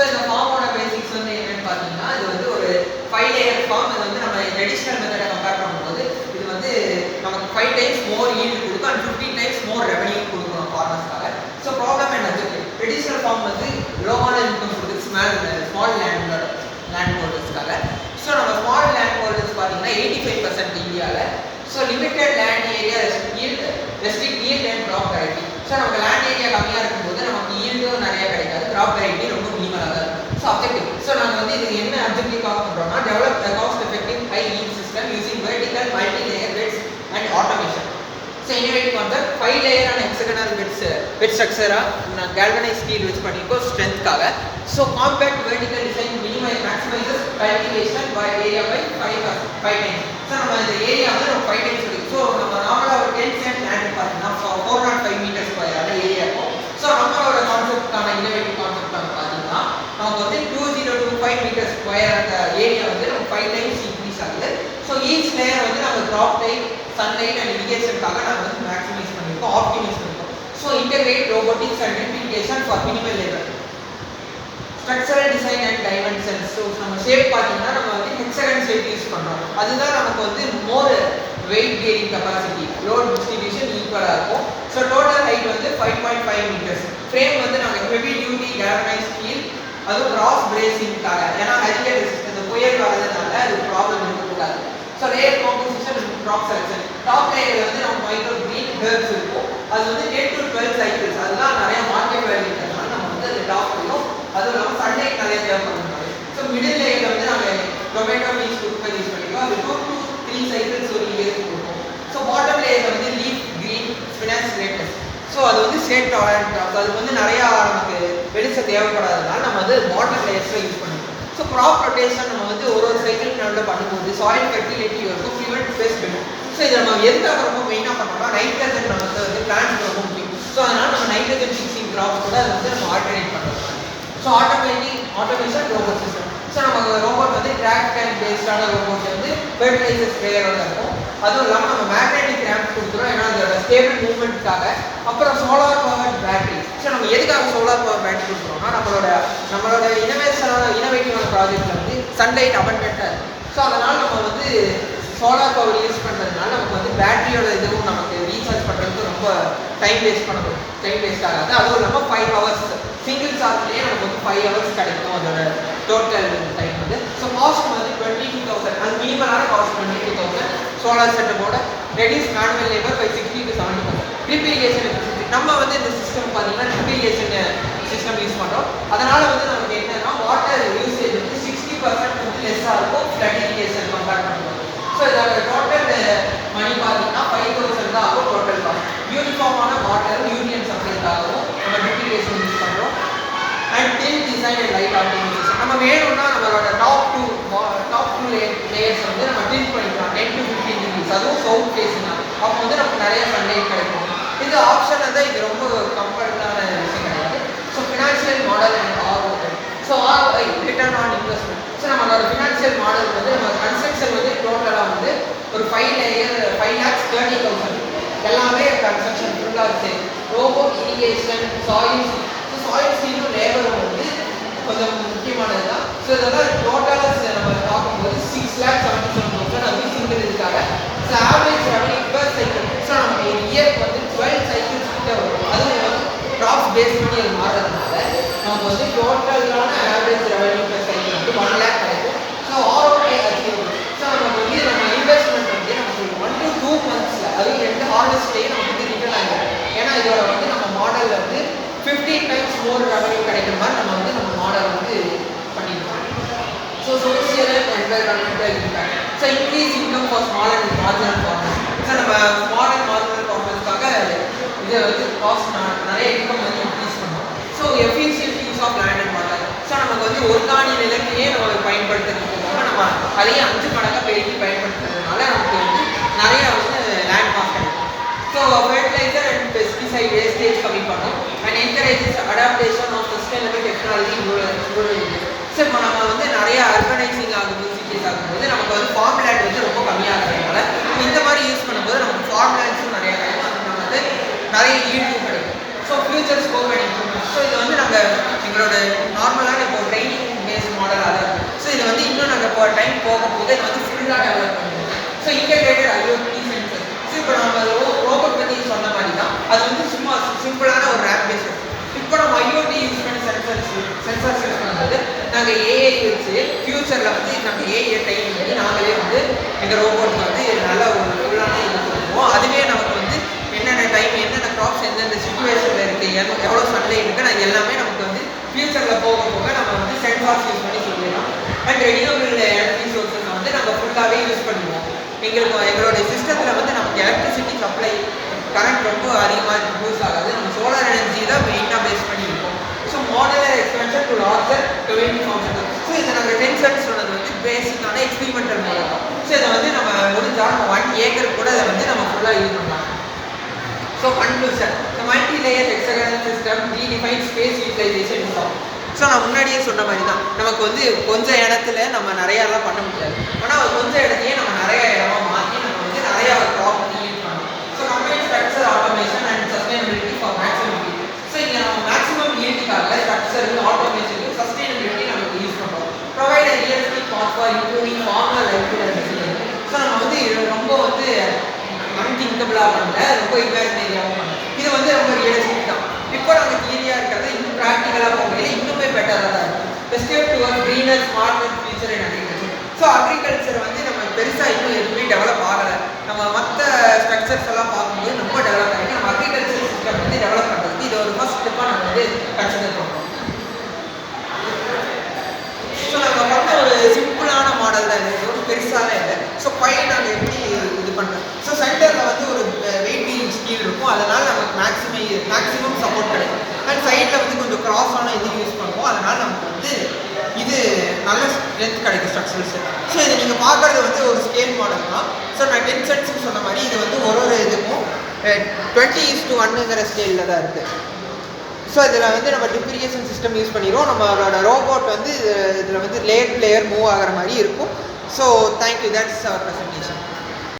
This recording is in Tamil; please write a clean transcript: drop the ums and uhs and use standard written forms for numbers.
இந்த ஃபார்மோட பேசிக்ஸ் வந்து என்னன்னு பார்த்தீங்கன்னா இது வந்து ஒரு 5 லேயர் ஃபார்ம். இது வந்து நம்ம ட்ரெடிஷ்னல் மெத்தடை கம்பேர் பண்ணும்போது இது வந்து நமக்கு 5 டைம்ஸ் மோர் ஈல்டு கொடுக்கும் அண்ட் 15 டைம்ஸ் மோர் ரெவன்யூ கொடுக்கும் ஃபார்மர்ஸ்க்காக. ஸோ ப்ராப்ளம் என்னது, ட்ரெடிஷ்னல் ஃபார்ம் வந்து லோவான இன்கம் கொடுக்குது ஸ்மால் லேண்ட் ஹோல்டர்ஸ்க்காக. ஸோ நம்ம ஸ்மால் லேண்ட் ஹோல்டர்ஸ் பார்த்தீங்கன்னா 85% இந்தியாவில். So limited land area restrict yield and graph variety. So நமக்கு லேண்ட் ஏரியா கம்மியாக இருக்கும்போது நமக்கு ஈல்டும் நிறைய கிடைக்காது, க்ராப் வெரைட்டி ரொம்ப மினிமலாக தான் இருக்கும். ஸோ அப்ஜெக்டிவ், ஸோ நாங்கள் வந்து இது என்ன அப்ஜெக்டிவ் பார்க்க பண்ணுறோம்னா develop cost effective high yield system using vertical multi layer beds and automation. So innovative concept 5 லேயரான ஹெக்ஸகனல் பெட் ஸ்ட்ரக்சராக நான் கேல்வனைஸ் ஸ்டீல் யூஸ் பண்ணியிருக்கோம் ஸ்ட்ரென்த்காக. So compact vertical design maximises cultivation by area by 5 times. So நம்ம இந்த ஏரியா வந்து நம்ம 5 டைம்ஸ் இருக்குது. ஸோ நம்ம நார்மலாக ஒரு 10 சென்ட் லேண்ட் பார்த்தீங்கன்னா 405 மீட்டர் ஸ்கொயரான ஏரியா இருக்கும். ஸோ நம்மளோட கான்செப்டான இன்னோவேட்டிவ் கான்செப்டான பார்த்தீங்கன்னா நமக்கு வந்து 2025 மீட்டர் ஸ்கொயர் அந்த ஏரியா வந்து நம்ம 5 டைம்ஸ் இன்க்ரீஸ் ஆகுது. ஸோ ஈச் லேயர் வந்து நம்ம க்ராப் டைம் சன்லைட் அண்ட் இரிகேஷனுக்காக நம்ம வந்து மேக்ஸிமைஸ் பண்ணியிருக்கோம், ஆப்டிமைஸ் பண்ணியிருக்கோம். So integrate robotics and irrigation for minimal labour. Structural design and dimensions. So நம்ம ஷேப் பார்த்தீங்கன்னா நம்ம வந்து ஹெக்ஸகன் ஷேப் யூஸ் பண்ணுறோம். அதுதான் நமக்கு வந்து more weight bearing capacity, load distribution ஈக்குவலாக இருக்கும். ஸோ டோட்டல் ஹைட் வந்து 5.5 மீட்டர்ஸ். ஃப்ரேம் வந்து நாங்கள் ஹெவி டியூட்டி கேல்வனைஸ் ஸ்டீல், அதுவும் கிராஸ் பிரேசிங்காக, ஏன்னா ஹரிகேட் ரெசிஸ்டன்ஸ் புயல் வரதுனால அது ப்ராப்ளம் இருக்கக்கூடாது. So layer composition and graph selection. Top layer வந்து நம்ம மைக்ரோ கிரீன் ஹெர்ப்ஸ் இருக்கும். அது வந்து 10 to 12 சைக்கிள்ஸ். அதுதான் நிறைய மார்க்கெட் வேல்யூ இருக்கிறதுனால நம்ம வந்து அது டாப் இருக்கும். அதுவும் இல்லாமல் சன்லைட் நிறைய தேவைப்படுறாங்க. ஸோ மிடில் லேயர் வந்து நாங்கள் டொமேட்டோ பீன்ஸ் குக்கர் யூஸ் பண்ணிக்கிறோம். அது 2 to 3 சைக்கிள்ஸ் ஒரு இயருக்கு கொடுக்கும். ஸோ பாட்டம் லேயர் வந்து லீஃப் கிரீன் ஸ்பினாச் லேட்டஸ். ஸோ அது வந்து ஸ்டேட் டாலரண்ட், அதுக்கு வந்து நிறையா நமக்கு வெளிச்சம் தேவைப்படாததுனால நம்ம வந்து பாட்டம் லேயர்ஸில் யூஸ் பண்ணிக்கிறோம். ஸோ க்ராப் ரொட்டேஷன் நம்ம வந்து ஒரு சைக்கிள் நடுவில் பண்ணும்போது சாயில் ஃபெர்டிலிட்டி இருக்கும், ப்ரிவென்ட் பேஸ்ட் பண்ணும். ஸோ இதை நம்ம எதுக்காக ரொம்ப மெயினாக பண்ணோம்னா நைட்ரஜன் நமக்கு வந்து பிளான்ட் ரொம்ப முக்கியம். ஸோ அதனால் நம்ம நைட்ரஜன் ஃபிக்ஸிங் க்ராப் கூட அதை வந்து நம்ம ஆல்டர்னேட் பண்ணுறோம். So automation robot system. So நமக்கு ரோபோட் வந்து ட்ராக் டைம் பேஸ்டான ரோபோட் வந்து ஃபெர்டிலைசர் ஸ்ப்ரேயரோட இருக்கும். அதுவும் இல்லாமல் நம்ம மேக்னெட்டிக் ரேம்ப் கொடுக்குறோம், ஏன்னா அதோட ஸ்டேபிள் மூவ்மெண்ட்டுக்காக. அப்புறம் சோலார் பவர் பேட்டரி. ஸோ நம்ம எதுக்காக சோலார் பவர் பேட்டரி கொடுக்குறோம்னா நம்மளோட இன்னோவேட்டிவான ப்ராஜெக்டில் வந்து சன்லைட் அபண்டன்ட்டாக இருக்கும். ஸோ அதனால் நம்ம வந்து சோலார் பவர் யூஸ் பண்ணுறதுனால நமக்கு வந்து பேட்டரியோட இதுவும் நமக்கு ரீசார்ஜ் பண்ணுறதுக்கு ரொம்ப டைம் வேஸ்ட் ஆகாது. அதுவும் இல்லாமல் 5 ஹவர்ஸ் சிங்கிள் சார்ஜ்லேயே நமக்கு வந்து 5 ஹவர்ஸ் கிடைக்கும் அதோட டோட்டல் டைம் வந்து. ஸோ காஸ்ட் வந்து 22,000, அது மினிமலான காஸ்ட் 22,000. சோலார் செட்டப்போட reduce manual labour by 60 to 70%. Drip irrigation efficiency. நம்ம வந்து இந்த சிஸ்டம் பார்த்தீங்கன்னா ட்ரிப் இரிகேஷன் சிஸ்டம் யூஸ் பண்ணுறோம். அதனால் வந்து நமக்கு என்னன்னா வாட்டர் யூசேஜ் வந்து 60% வந்து லெஸ்ஸாக இருக்கும் ஃப்ளட் இரிகேஷன் கம்பேர் பண்ணுவோம். ஸோ இதோட டோட்டல் மணி பார்த்தீங்கன்னா 5,000 தான் ஆகும் டோட்டல் காஸ்ட். யூனிஃபார்மான வாட்டர் யூனியன் சப்ளைக்காகவும் நம்ம ட்ரிப் இரிகேஷன் யூஸ் பண்ணுறோம். And till design and light optimisation. நம்ம வேணும்னா நம்மளோட டாப் டூ லேயர்ஸ் வந்து நம்ம டில் பண்ணிக்கலாம் 10 to 15 டிகிரிஸ். அதுவும் சவுத் ஃபேஸிங்காக அப்போ வந்து நமக்கு நிறைய சன்லைட் கிடைக்கும். இது ஆப்ஷன் தான், இது ரொம்ப கம்ஃபர்டபுளான விஷயம் கிடையாது. So financial model and ROI. So ROI return on investment. So நம்மளோட ஃபினான்ஷியல் மாடல் வந்து நம்ம கன்ஸ்ட்ரக்ஷன் வந்து டோட்டலாக வந்து ஒரு 5 லேயர் 5,30,000 எல்லாமே கன்ஸ்ட்ரக்ஷன் ஃபுல்லாக இருக்குது. ரோபோ இரிகேஷன், சாயில் ஸ்டீலும் லேபரும் வந்து கொஞ்சம் முக்கியமானது தான். ஸோ இதெல்லாம் டோட்டலாக நம்ம பார்க்கும்போது 6,77,000 அது சிங்கிள் இதுக்காக. So average revenue per cycle. So நம்ம ஒரு இயருக்கு வந்து 12 சைக்கிள்ஸ் கிட்ட வரும். அதுவும் வந்து ட்ராப்ஸ் பேஸ் பண்ணி அது மாறுறதுனால நமக்கு வந்து டோட்டலான ஆவரேஜ் ரெவன்யூ பர் சைக்கிள் வந்து 1 lakh கிடைக்கும். So ROI achievable. ஸோ நமக்கு வந்து நம்ம இன்வெஸ்ட்மெண்ட் வந்து நமக்கு 1 to 2 monthஸில் அதுவும் 2 ஹார்வெஸ்ட்லேயே நமக்கு வந்து ரிட்டர்ன் ஆகும். ஏன்னா இதோட வந்து நம்ம மாடலில் வந்து 15 டைம்ஸ் மோர் ரெவன்யூ கிடைக்கிற மாதிரி நம்ம வந்து நம்ம மாடல் வந்து பண்ணியிருக்கோம். So social and environmental impact. So increase income for small and marginal farmers. So நம்ம ஸ்மால் அண்ட் மார்ஜினல் ஃபார்மர்ஸ்க்காக இதை வந்து காஸ்ட் நிறைய இன்கம் வந்து இன்க்ரீஸ் பண்ணோம். So efficient use of land and water. So நமக்கு வந்து ஒரு காணி நிலத்தையே நம்ம பயன்படுத்துறதுக்காக நம்ம அதையே 5 மடங்காக பெருக்கி பயன்படுத்துறதுனால நமக்கு வந்து நிறைய வந்து லேண்ட் காஸ்ட் கிடைக்கும். So fertiliser and pesticide wastage கம்மி பண்ணும் and encourages adaptation of sustainable technology rural. So இப்போ நம்ம வந்து நிறைய அர்பனைசிங் ஆகும்போது சிட்டிஸ் ஆகும்போது நமக்கு வந்து ஃபார்ம் லேண்ட் வந்து ரொம்ப கம்மியாகிறதுனால இந்த மாதிரி யூஸ் பண்ணும்போது நமக்கு ஃபார்ம் லேண்ட்ஸும் நிறையா கிடைக்கும். அது நம்ம வந்து நிறைய ஈல்டும் கிடைக்கும். So future scope and improvement. So இது வந்து நம்ம எங்களோட நார்மலான இப்போ ஃபுல்லாக டெவலப் பண்ணியிருக்கோம். So integrated IoT sensor. So இப்போ நம்ம ரோபோட் பற்றி சொன்ன மாதிரி தான் அது வந்து சும்மா சிம்பிளான ஒரு ரேப் பேஸ்ட். இப்போ நம்ம IoT யூஸ் பண்ணி சென்சார்ஸ் யூஸ் பண்ணும்போது நாங்கள் ஏஐ வச்சு ஃபியூச்சரில் வந்து நாங்கள் ஏஐ ட்ரெயின் பண்ணி நாங்களே வந்து எங்கள் ரோபோட்க்கு வந்து நல்ல ஒரு ஃபுல்லான இது கொடுப்போம். அதுவே நமக்கு வந்து என்னென்ன டைம் என்னென்ன க்ராப்ஸ் எந்தெந்த சுச்சுவேஷனில் இருக்குது எவ்வளோ சன்லைட் இருக்குது நாங்கள் எல்லாமே நமக்கு வந்து ஃபியூச்சரில் போக போக நம்ம வந்து சென்சார்ஸ் யூஸ் பண்ணி சொல்லிடலாம். அண்ட் ரெனியூவபிள் எனர்ஜி சோர்ஸஸ் வந்து நம்ம ஃபுல்லாகவே யூஸ் பண்ணுவோம். எங்களுடைய சிஸ்டத்தில் வந்து நமக்கு எலக்ட்ரிசிட்டி சப்ளை கரண்ட் ரொம்ப அதிகமாக யூஸ் ஆகாது. நம்ம சோலார் எனர்ஜி தான் மெயினாக பேஸ் பண்ணியிருக்கோம். So modular expansion to larger 20,000. So இதை நாங்கள் 10 cents சொன்னது வந்து பேசிக்கான எக்ஸ்பெரிமெண்டல் மாடல் தான். ஸோ இதை வந்து நம்ம முடிஞ்சால் நம்ம 1 ஏக்கர் கூட இதை வந்து நம்ம ஃபுல்லாக யூஸ் பண்ணலாம். So conclusion, the multi-layer hexagonal system redefines space utilization form. So நான் முன்னாடியே சொன்ன மாதிரி தான் நமக்கு வந்து கொஞ்சம் இடத்துல நம்ம நிறையாலாம் பண்ண முடியாது. ஆனால் கொஞ்சம் இடத்தையே நம்ம நிறைய இடமா மாற்றி நம்ம வந்து நிறையா க்ராப் வந்து யூஸ் பண்ணணும். So combine structure automation and sustainability for maximum yield. So இங்கே நம்ம மேக்ஸிமம் yield-க்காக ஸ்ட்ரக்சருக்கு ஆட்டோமேஷனுக்கு சஸ்டைனபிலிட்டி நமக்கு யூஸ் பண்ணுறோம். Provide a realistic path for improving farmer livelihood and resilience. So நம்ம வந்து ரொம்ப வந்து அன்திங்கபிளாக பண்ணல, ரொம்ப இமேஜினரியாகவும் பண்ணல. இது வந்து ரொம்ப ரியலிஸ்டிக் தான். இப்போ நாங்கள் தியரியாக இருக்கிறது இன்னும் ப்ராக்டிக்கலாக போகையில் இன்னுமே பெட்டராக தான் இருக்கும். Escape toward greener smart future in agriculture. So agriculture வந்து நம்ம பெருசாக இன்னும் எதுவுமே டெவலப் ஆகலை. நம்ம மற்ற ஸ்ட்ரக்சர்ஸ் எல்லாம் பார்க்கும்போது ரொம்ப டெவலப் ஆகிருக்கு. நம்ம அக்ரிகல்ச்சர் சிஸ்டம் வந்து டெவலப் பண்ணுறதுக்கு இது ஒரு ஃபர்ஸ்ட் ஸ்டெப்பாக நம்ம வந்து கன்சிடர் பண்ணுறோம். ஸோ நம்ம பண்ண ஒரு சிம்பிளான மாடல் தான் இது, ஒரு பெருசாலாம் இல்லை. ஸோ பையன் நாங்கள் எப்படி இது பண்ணுறோம். ஸோ சென்டரில் வந்து ஒரு வெயிட் பீயிங் ஸ்கீல் இருக்கும், அதனால் நமக்கு மேக்ஸிமம் சப்போர்ட் கிடைக்கும். அண்ட் சைடில் வந்து கொஞ்சம் கிராஸான இது யூஸ் பண்ணுவோம், அதனால் நமக்கு வந்து இது நல்ல ஸ்ட்ரென்த் கிடைக்கும் ஸ்ட்ரக்சர்ஸ். ஸோ இது நீங்கள் பார்க்குறது வந்து ஒரு ஸ்கேல் மாடல் தான். ஸோ நான் 10 cents சொன்ன மாதிரி இது வந்து ஒரு இதுக்கும் 20:1ங்கிற ஸ்கேலில் தான் இருக்குது. ஸோ இதில் வந்து நம்ம டிப்ரிகேஷன் சிஸ்டம் யூஸ் பண்ணிடுவோம். நம்மளோட ரோபோட் வந்து இதில் வந்து லேயர் மூவ் ஆகிற மாதிரி இருக்கும். So thank you, that's our presentation.